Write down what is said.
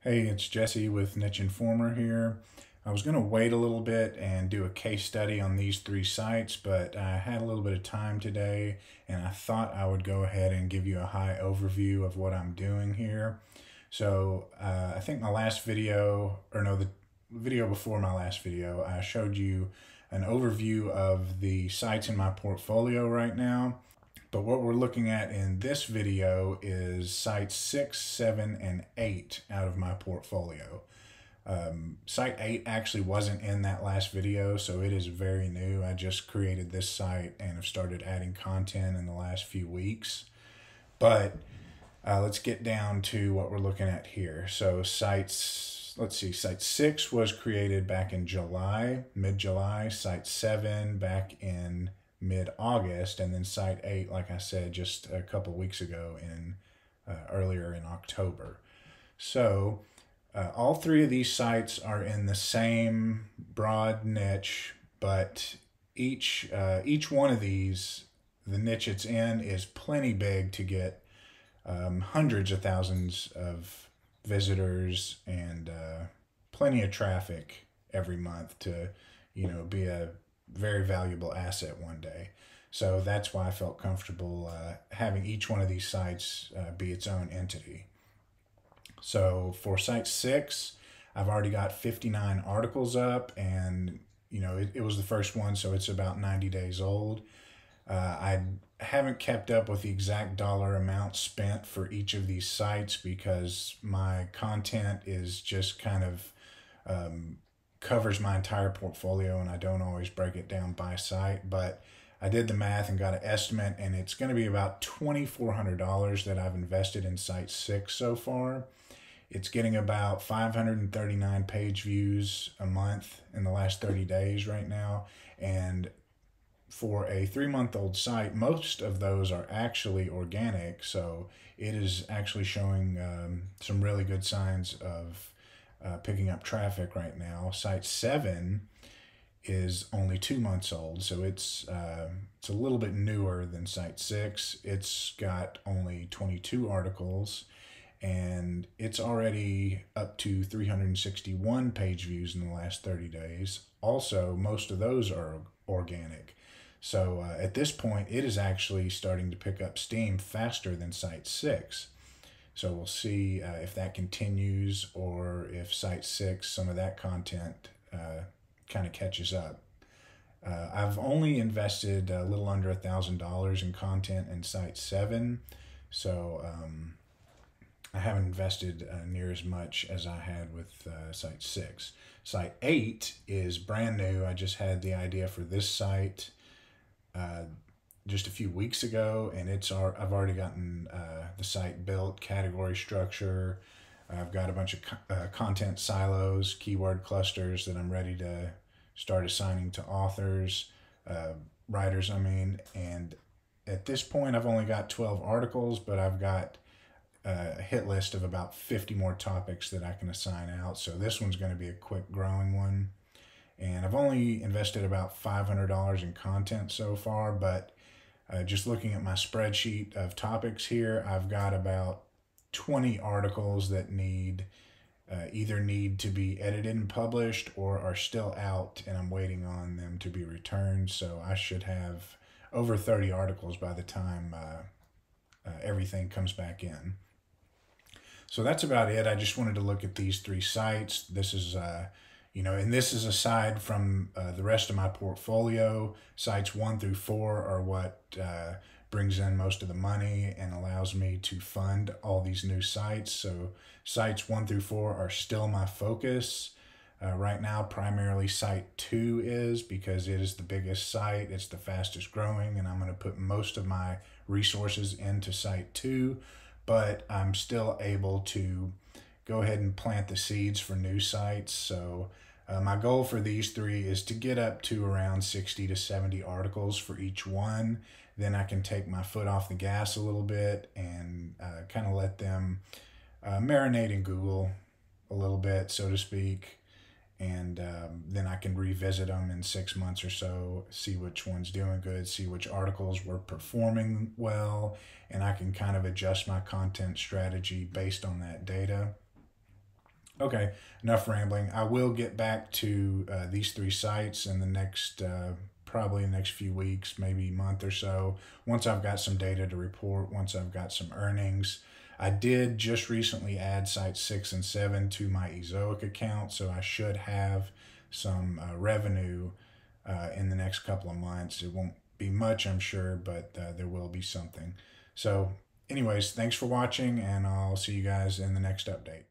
Hey, it's Jesse with Niche Informer here. I was going to wait a little bit and do a case study on these three sites, but I had a little bit of time today and I thought I would go ahead and give you a high overview of what I'm doing here. I think my last video, or no, the video before my last video, I showed you an overview of the sites in my portfolio right now. But what we're looking at in this video is sites 6, 7, and 8 out of my portfolio. Site 8 actually wasn't in that last video, so it is very new. I just created this site and have started adding content in the last few weeks. But let's get down to what we're looking at here. So site 6 was created back in July, mid-July. Site 7 back in mid-August, and then site 8, like I said, just a couple weeks ago earlier in October. So all three of these sites are in the same broad niche, but each one of these, the niche it's in, is plenty big to get hundreds of thousands of visitors and plenty of traffic every month to, be a very valuable asset one day. So that's why I felt comfortable having each one of these sites be its own entity. So for site 6, I've already got 59 articles up, and it was the first one, so it's about 90 days old. I haven't kept up with the exact dollar amount spent for each of these sites because my content is just kind of covers my entire portfolio, and I don't always break it down by site. But I did the math and got an estimate, and it's going to be about $2,400 that I've invested in site 6 so far. It's getting about 539 page views a month in the last 30 days right now. And for a 3-month-old site, most of those are actually organic. So it is actually showing some really good signs of picking up traffic right now. Site 7 is only 2 months old, so it's a little bit newer than site 6. It's got only 22 articles, and it's already up to 361 page views in the last 30 days. Also, most of those are organic. So at this point, it is actually starting to pick up steam faster than site 6. So we'll see if that continues, or if site 6, some of that content kind of catches up. I've only invested a little under $1,000 in content in site 7, so I haven't invested near as much as I had with site 6. Site 8 is brand new. I just had the idea for this site just a few weeks ago, and I've already gotten the site built, category structure. I've got a bunch of content silos, keyword clusters that I'm ready to start assigning to authors, writers, and at this point I've only got 12 articles, but I've got a hit list of about 50 more topics that I can assign out. So this one's going to be a quick growing one. And I've only invested about $500 in content so far, but just looking at my spreadsheet of topics here, I've got about 20 articles that either need to be edited and published or are still out, and I'm waiting on them to be returned. So I should have over 30 articles by the time everything comes back in. So that's about it. I just wanted to look at these three sites. This is and this is aside from the rest of my portfolio. Sites 1 through 4 are what brings in most of the money and allows me to fund all these new sites. So sites 1 through 4 are still my focus. Right now, primarily site 2 is, because it is the biggest site, it's the fastest growing, and I'm going to put most of my resources into site 2, but I'm still able to go ahead and plant the seeds for new sites. So my goal for these three is to get up to around 60 to 70 articles for each one. Then I can take my foot off the gas a little bit and kind of let them marinate in Google a little bit, so to speak. And then I can revisit them in 6 months or so, see which one's doing good, see which articles were performing well, and I can kind of adjust my content strategy based on that data. Okay, enough rambling. I will get back to these three sites in the next, probably the next few weeks, maybe month or so, once I've got some data to report, once I've got some earnings. I did just recently add sites 6 and 7 to my Ezoic account, so I should have some revenue in the next couple of months. It won't be much, I'm sure, but there will be something. So, anyways, thanks for watching, and I'll see you guys in the next update.